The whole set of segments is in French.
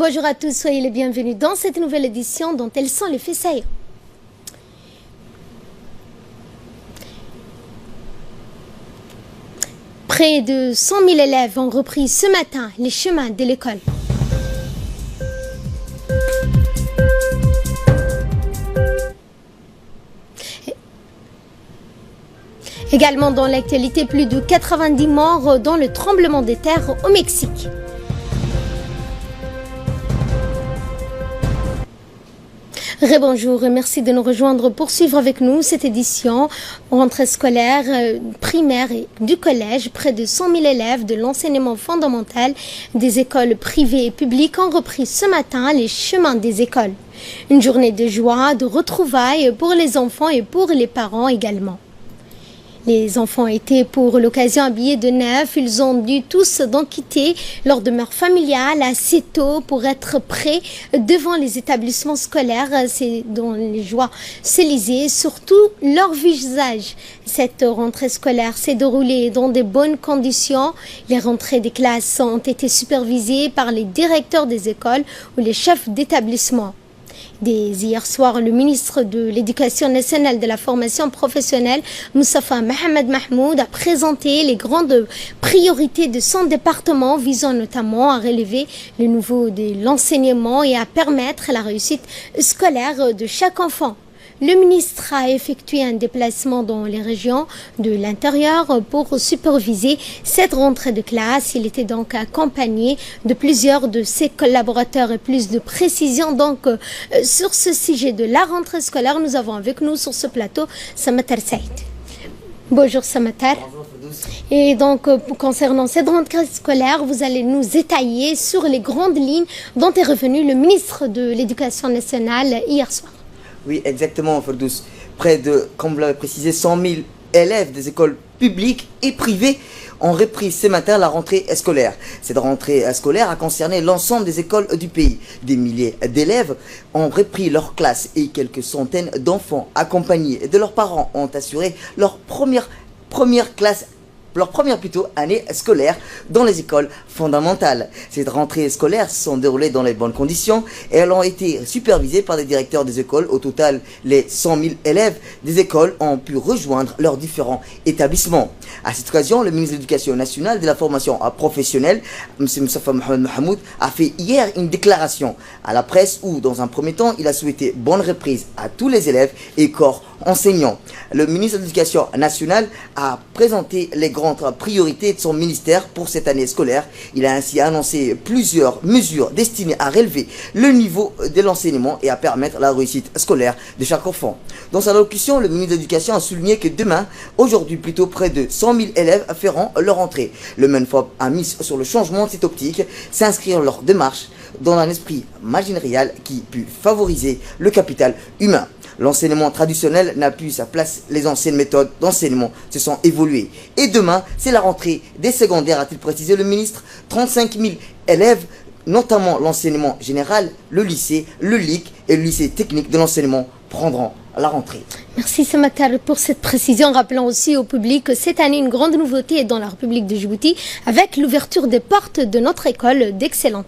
Bonjour à tous, soyez les bienvenus dans cette nouvelle édition dont elles sont les faits saillants. Près de 100 000 élèves ont repris ce matin les chemins de l'école. Également dans l'actualité, plus de 90 morts dans le tremblement de terre au Mexique. Rebonjour et merci de nous rejoindre pour suivre avec nous cette édition rentrée scolaire primaire et du collège. Près de 100 000 élèves de l'enseignement fondamental des écoles privées et publiques ont repris ce matin les chemins des écoles. Une journée de joie, de retrouvailles pour les enfants et pour les parents également. Les enfants étaient pour l'occasion habillés de neuf. Ils ont dû tous donc quitter leur demeure familiale assez tôt pour être prêts devant les établissements scolaires. C'est dont les joies se lisaient, surtout leur visage. Cette rentrée scolaire s'est déroulée dans de bonnes conditions. Les rentrées des classes ont été supervisées par les directeurs des écoles ou les chefs d'établissement. Dès hier soir, le ministre de l'Éducation nationale de la formation professionnelle, Moustapha Mohamed Mahmoud, a présenté les grandes priorités de son département, visant notamment à relever le niveau de l'enseignement et à permettre la réussite scolaire de chaque enfant. Le ministre a effectué un déplacement dans les régions de l'intérieur pour superviser cette rentrée de classe. Il était donc accompagné de plusieurs de ses collaborateurs et plus de précisions donc sur ce sujet de la rentrée scolaire. Nous avons avec nous sur ce plateau Samatar Saïd. Bonjour Samatar. Bonjour Ferdous. Et donc concernant cette rentrée scolaire, vous allez nous étayer sur les grandes lignes dont est revenu le ministre de l'Éducation nationale hier soir. Oui, exactement, Ferdous. Près de, comme vous l'avez précisé, 100 000 élèves des écoles publiques et privées ont repris ce matin la rentrée scolaire. Cette rentrée scolaire a concerné l'ensemble des écoles du pays. Des milliers d'élèves ont repris leur classe et quelques centaines d'enfants accompagnés de leurs parents ont assuré leur première année scolaire dans les écoles fondamentales. Ces rentrées scolaires se sont déroulées dans les bonnes conditions et elles ont été supervisées par des directeurs des écoles. Au total, les 100 000 élèves des écoles ont pu rejoindre leurs différents établissements. À cette occasion, le ministre de l'Éducation nationale de la formation professionnelle, M. Moustapha Mohamed Mahmoud, a fait hier une déclaration à la presse où, dans un premier temps, il a souhaité bonne reprise à tous les élèves et corps enseignants. Le ministre de l'Éducation nationale a présenté les grandes priorités de son ministère pour cette année scolaire. Il a ainsi annoncé plusieurs mesures destinées à relever le niveau de l'enseignement et à permettre la réussite scolaire de chaque enfant. Dans sa allocution, le ministre de l'Éducation a souligné que aujourd'hui plutôt, près de 100 000 élèves feront leur entrée. Le MENFOP a mis sur le changement de cette optique, s'inscrire leur démarche dans un esprit managérial qui peut favoriser le capital humain. L'enseignement traditionnel n'a plus sa place, les anciennes méthodes d'enseignement se sont évoluées. Et demain, c'est la rentrée des secondaires, a-t-il précisé le ministre. 35 000 élèves, notamment l'enseignement général, le lycée, le LIC et le lycée technique de l'enseignement prendront la rentrée. Merci Samatar pour cette précision, rappelant aussi au public que cette année une grande nouveauté est dans la République de Djibouti avec l'ouverture des portes de notre école d'excellence.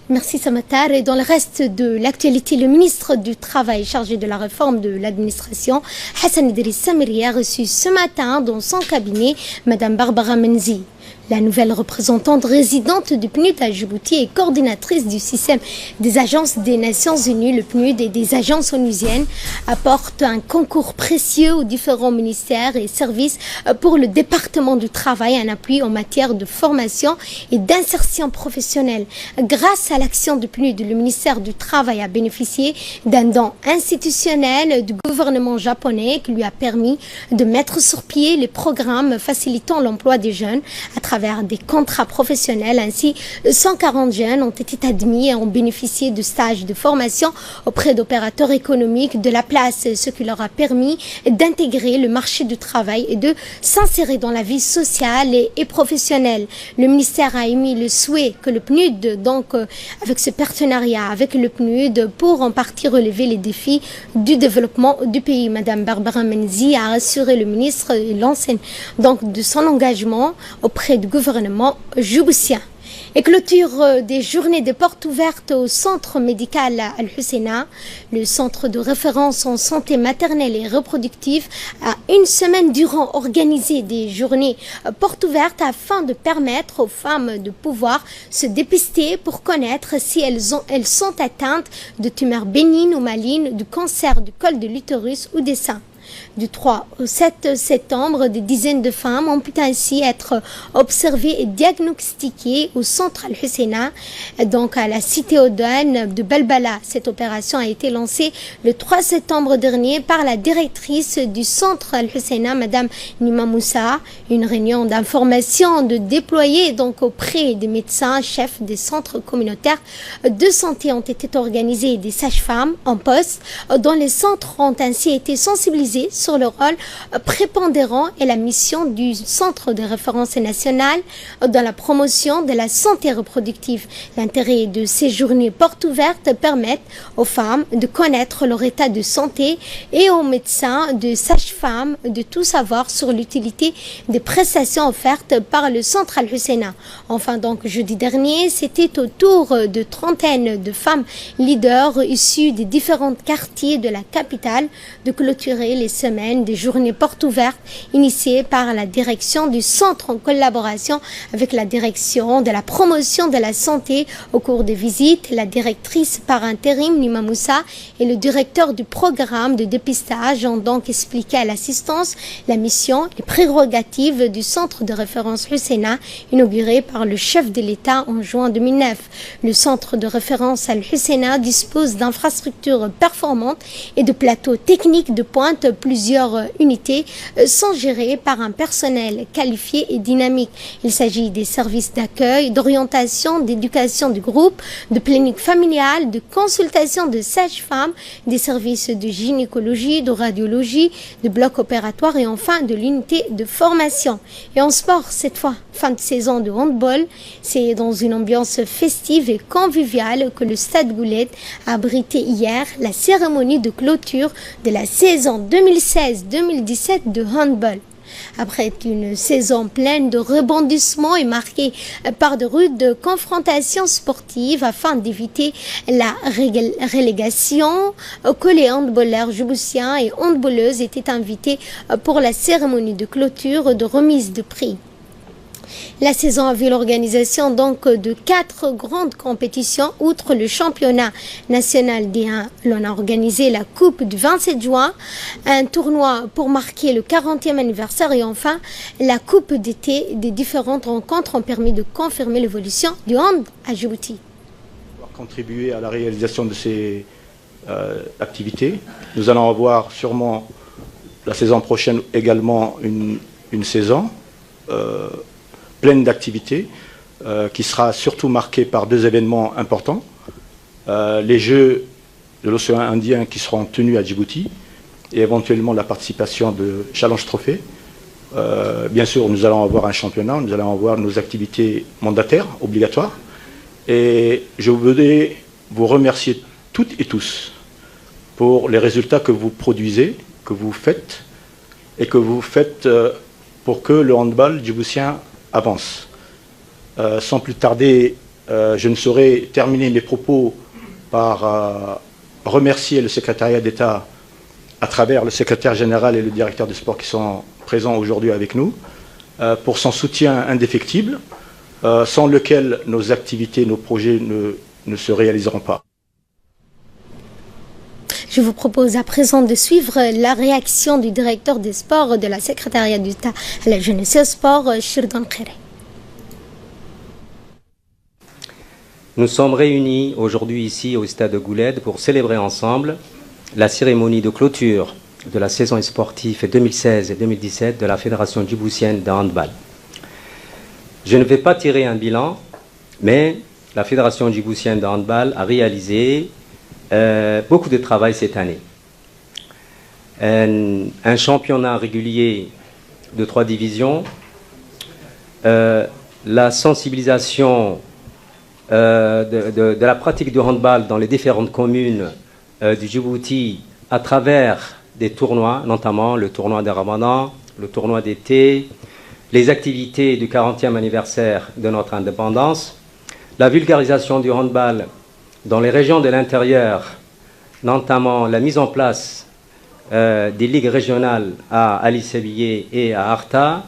Merci Samatar. Et dans le reste de l'actualité, le ministre du Travail chargé de la réforme de l'administration, Hassan Idriss Samiri, a reçu ce matin dans son cabinet Madame Barbara Menzi. La nouvelle représentante résidente du PNUD à Djibouti et coordinatrice du système des agences des Nations Unies, le PNUD et des agences onusiennes, apporte un concours précieux aux différents ministères et services pour le département du travail, un appui en matière de formation et d'insertion professionnelle. Grâce à l'action du PNUD, le ministère du Travail a bénéficié d'un don institutionnel du gouvernement japonais qui lui a permis de mettre sur pied les programmes facilitant l'emploi des jeunes à travers des contrats professionnels. Ainsi, 140 jeunes ont été admis et ont bénéficié de stages de formation auprès d'opérateurs économiques de la place, ce qui leur a permis d'intégrer le marché du travail et de s'insérer dans la vie sociale et professionnelle. Le ministère a émis le souhait que le PNUD, donc avec ce partenariat avec le PNUD, pour en partie relever les défis du développement du pays. Madame Barbara Menzi a assuré le ministre et l'enseigne donc de son engagement auprès du gouvernement djiboutien. Et clôture des journées de portes ouvertes au centre médical Al-Husseina, le centre de référence en santé maternelle et reproductive, a une semaine durant organisé des journées portes ouvertes afin de permettre aux femmes de pouvoir se dépister pour connaître si elles sont atteintes de tumeurs bénignes ou malignes, du cancer du col de l'utérus ou des seins. Du 3 au 7 septembre, des dizaines de femmes ont pu ainsi être observées et diagnostiquées au centre Al-Husseina, donc à la cité Odan de Balbala. Cette opération a été lancée le 3 septembre dernier par la directrice du centre Al-Husseina, Madame Nima Moussa. Une réunion d'information de déployer donc auprès des médecins, chefs des centres communautaires de santé ont été organisées, des sages-femmes en poste dont les centres ont ainsi été sensibilisés sur le rôle prépondérant et la mission du Centre de référence national dans la promotion de la santé reproductive. L'intérêt de ces journées portes ouvertes permettent aux femmes de connaître leur état de santé et aux médecins, de sages-femmes, de tout savoir sur l'utilité des prestations offertes par le Centre Al-Husseina. Enfin, donc, jeudi dernier, c'était au tour de trentaine de femmes leaders issues des différents quartiers de la capitale de clôturer les semaines des journées portes ouvertes initiées par la direction du centre en collaboration avec la direction de la promotion de la santé. Au cours des visites, la directrice par intérim Nima Moussa et le directeur du programme de dépistage ont donc expliqué à l'assistance la mission et les prérogatives du centre de référence Husseina inauguré par le chef de l'État en juin 2009. Le centre de référence Al-Husseina dispose d'infrastructures performantes et de plateaux techniques de pointe. Plusieurs unités sont gérées par un personnel qualifié et dynamique. Il s'agit des services d'accueil, d'orientation, d'éducation du groupe, de planning familial, de consultation de sages-femmes, des services de gynécologie, de radiologie, de bloc opératoire et enfin de l'unité de formation. Et en sport, cette fois, fin de saison de handball, c'est dans une ambiance festive et conviviale que le Stade Goulet a abrité hier la cérémonie de clôture de la saison 2016-2017 de handball. Après une saison pleine de rebondissements et marquée par de rudes confrontations sportives afin d'éviter la relégation, que les handballeurs djiboutiens et handballeuses étaient invités pour la cérémonie de clôture de remise de prix. La saison a vu l'organisation donc de 4 grandes compétitions. Outre le championnat national D1, l'on a organisé la coupe du 27 juin, un tournoi pour marquer le 40e anniversaire et enfin la coupe d'été. Des différentes rencontres ont permis de confirmer l'évolution du hand à Djibouti. Contribuer à la réalisation de ces activités. Nous allons avoir sûrement la saison prochaine également une saison pleine d'activités, qui sera surtout marquée par 2 événements importants. Les Jeux de l'océan Indien qui seront tenus à Djibouti et éventuellement la participation de Challenge Trophy. Bien sûr, nous allons avoir un championnat, nous allons avoir nos activités mandataires obligatoires. Et je voudrais vous remercier toutes et tous pour les résultats que vous produisez, que vous faites et que vous faites pour que le handball djiboutien avance. Sans plus tarder, je ne saurais terminer mes propos par remercier le secrétariat d'État à travers le secrétaire général et le directeur du sport qui sont présents aujourd'hui avec nous pour son soutien indéfectible, sans lequel nos activités, nos projets ne se réaliseront pas. Je vous propose à présent de suivre la réaction du directeur des sports de la secrétariat d'État à la jeunesse et au sport, Shirdan Khere. Nous sommes réunis aujourd'hui ici au stade de Gouled pour célébrer ensemble la cérémonie de clôture de la saison sportive 2016 et 2017 de la Fédération djiboutienne de handball. Je ne vais pas tirer un bilan, mais la Fédération djiboutienne de handball a réalisé beaucoup de travail cette année. Un championnat régulier de 3 divisions, la sensibilisation de la pratique du handball dans les différentes communes du Djibouti à travers des tournois, notamment le tournoi de Ramadan, le tournoi d'été, les activités du 40e anniversaire de notre indépendance la vulgarisation du handball dans les régions de l'intérieur, notamment la mise en place des ligues régionales à Ali Sebiye et à Arta,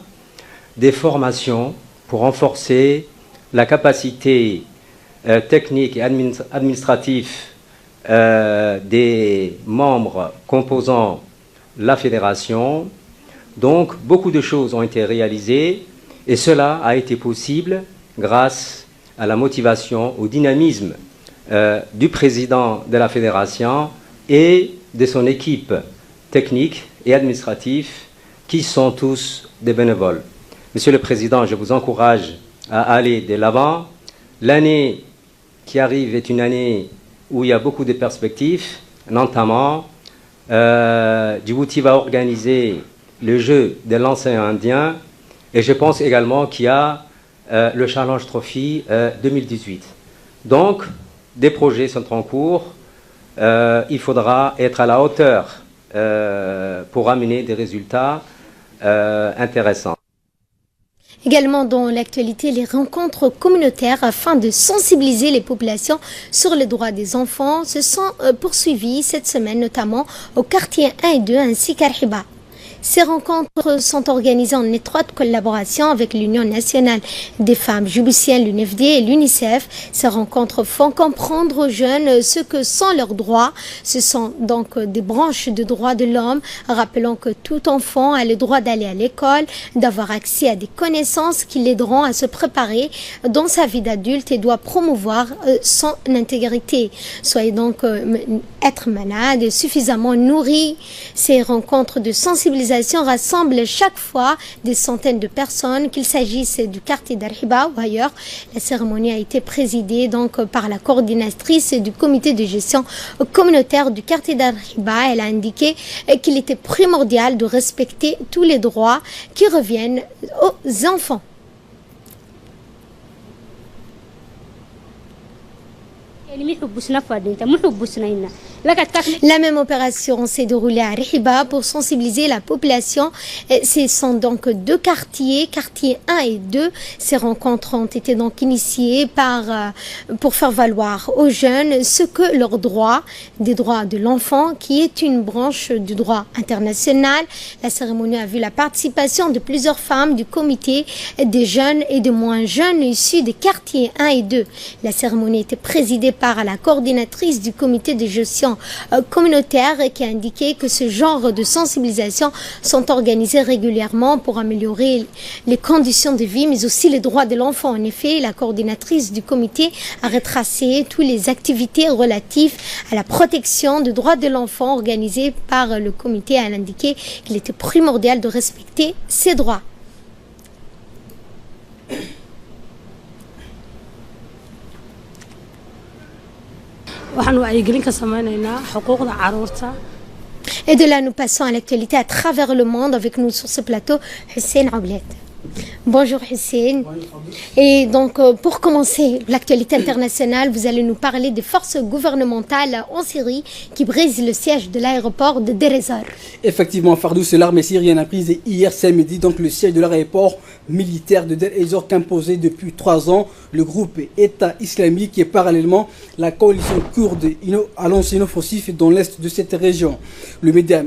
des formations pour renforcer la capacité technique et administrative des membres composant la fédération. Donc, beaucoup de choses ont été réalisées et cela a été possible grâce à la motivation, au dynamisme du président de la fédération et de son équipe technique et administrative qui sont tous des bénévoles. Monsieur le Président, je vous encourage à aller de l'avant. L'année qui arrive est une année où il y a beaucoup de perspectives, notamment Djibouti va organiser le jeu de l'océan Indien et je pense également qu'il y a le Challenge Trophy 2018. Donc, des projets sont en cours. Il faudra être à la hauteur pour amener des résultats intéressants. Également dans l'actualité, les rencontres communautaires afin de sensibiliser les populations sur les droits des enfants se sont poursuivies cette semaine, notamment au quartier 1 et 2 ainsi qu'à Riba. Ces rencontres sont organisées en étroite collaboration avec l'Union nationale des femmes djiboutiennes, l'UNFD et l'UNICEF. Ces rencontres font comprendre aux jeunes ce que sont leurs droits. Ce sont donc des branches de droits de l'homme, rappelant que tout enfant a le droit d'aller à l'école, d'avoir accès à des connaissances qui l'aideront à se préparer dans sa vie d'adulte et doit promouvoir son intégrité. Soyez donc être malade, suffisamment nourri. Ces rencontres de sensibilisation rassemble chaque fois des centaines de personnes, qu'il s'agisse du quartier d'Arhiba ou ailleurs. La cérémonie a été présidée donc par la coordinatrice du comité de gestion communautaire du quartier d'Arhiba. Elle a indiqué qu'il était primordial de respecter tous les droits qui reviennent aux enfants. La même opération s'est déroulée à Rihiba pour sensibiliser la population. Ce sont donc deux quartiers, quartier 1 et 2. Ces rencontres ont été donc initiées pour faire valoir aux jeunes ce que leurs droits, des droits de l'enfant, qui est une branche du droit international. La cérémonie a vu la participation de plusieurs femmes du comité, des jeunes et des moins jeunes issus des quartiers 1 et 2. La cérémonie était présidée par la coordinatrice du comité de gestion communautaire qui a indiqué que ce genre de sensibilisation sont organisées régulièrement pour améliorer les conditions de vie mais aussi les droits de l'enfant. En effet, la coordinatrice du comité a retracé toutes les activités relatives à la protection des droits de l'enfant organisées par le comité. Elle a indiqué qu'il était primordial de respecter ces droits. Et de là, nous passons à l'actualité à travers le monde avec nous sur ce plateau, Hussein Aoulet. Bonjour Hussein. Et donc pour commencer l'actualité internationale, vous allez nous parler des forces gouvernementales en Syrie qui brisent le siège de l'aéroport de Deir ez-Zor. Effectivement, Fardous, l'armée syrienne a pris hier samedi donc le siège de l'aéroport militaire de Deir ez-Zor qu'imposait depuis 3 ans le groupe État islamique et parallèlement la coalition kurde a lancé une offensive dans l'est de cette région. Le média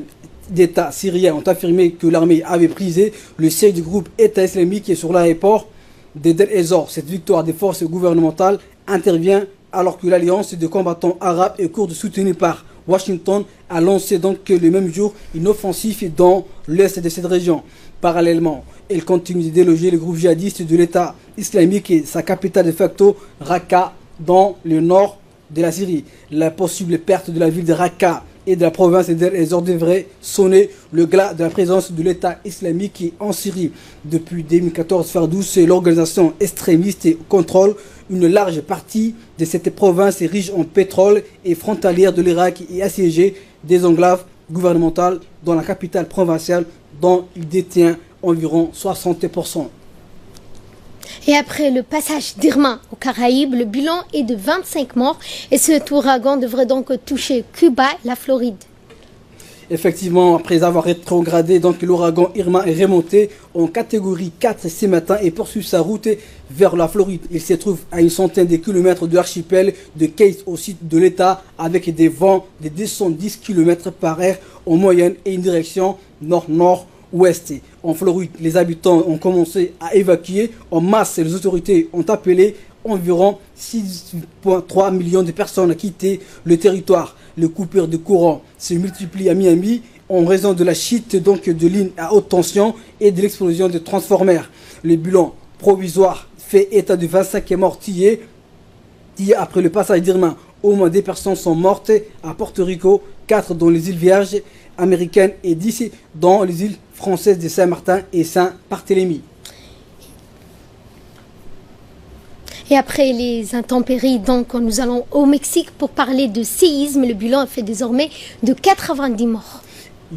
d'État syriens ont affirmé que l'armée avait brisé le siège du groupe État islamique sur l'aéroport de Deir ez-Zor. Cette victoire des forces gouvernementales intervient alors que l'alliance de combattants arabes et kurdes soutenue par Washington a lancé donc le même jour une offensive dans l'est de cette région. Parallèlement, elle continue de déloger le groupe djihadiste de l'État islamique et sa capitale de facto, Raqqa, dans le nord de la Syrie. La possible perte de la ville de Raqqa et de la province de Deir ez-Zor devrait sonner le glas de la présence de l'État islamique en Syrie. Depuis 2014, Fardous, l'organisation extrémiste contrôle une large partie de cette province riche en pétrole et frontalière de l'Irak et assiégée des enclaves gouvernementales dans la capitale provinciale dont il détient environ 60%. Et après le passage d'Irma aux Caraïbes, le bilan est de 25 morts et cet ouragan devrait donc toucher Cuba et la Floride. Effectivement, après avoir rétrogradé, donc l'ouragan Irma est remonté en catégorie 4 ce matin et poursuit sa route vers la Floride. Il se trouve à une centaine de kilomètres de l'archipel de Keyes au sud de l'État avec des vents de 210 km par heure en moyenne et une direction nord-nord-ouest. En Floride, les habitants ont commencé à évacuer en masse et les autorités ont appelé environ 6,3 millions de personnes à quitter le territoire. Les coupures de courant se multiplient à Miami en raison de la chute donc de lignes à haute tension et de l'explosion de transformers. Le bilan provisoire fait état de 25 morts tués après le passage d'Irma. Au moins 2 personnes sont mortes à Porto Rico, 4 dans les îles Vierges américaines et 10 dans les îles françaises de Saint-Martin et Saint-Barthélemy. Et après les intempéries, donc, nous allons au Mexique pour parler de séisme. Le bilan a fait désormais de 90 morts.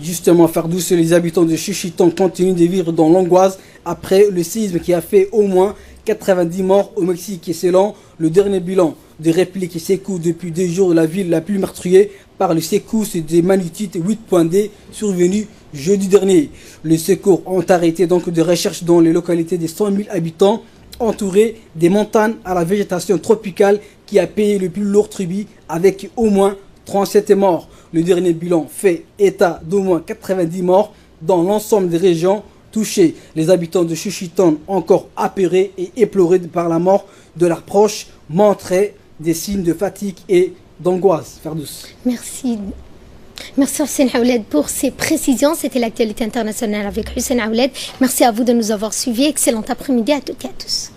Justement, Fardous, les habitants de Chuchiton continuent de vivre dans l'angoisse après le séisme qui a fait au moins 90 morts au Mexique. Et selon le dernier bilan de répliques secousse depuis 2 jours, la ville la plus meurtrière par le secousse des magnitudes 8.2 survenu jeudi dernier. Les secours ont arrêté donc de recherche dans les localités de 100 000 habitants entourés des montagnes à la végétation tropicale qui a payé le plus lourd tribut avec au moins 37 morts. Le dernier bilan fait état d'au moins 90 morts dans l'ensemble des régions touchées. Les habitants de Chuchiton, encore apeurés et éplorés par la mort de leurs proches, montraient des signes de fatigue et d'angoisse. Ferdous. Merci. Merci Hussein Aouled pour ces précisions. C'était l'actualité internationale avec Hussein Aouled. Merci à vous de nous avoir suivis. Excellent après-midi à toutes et à tous.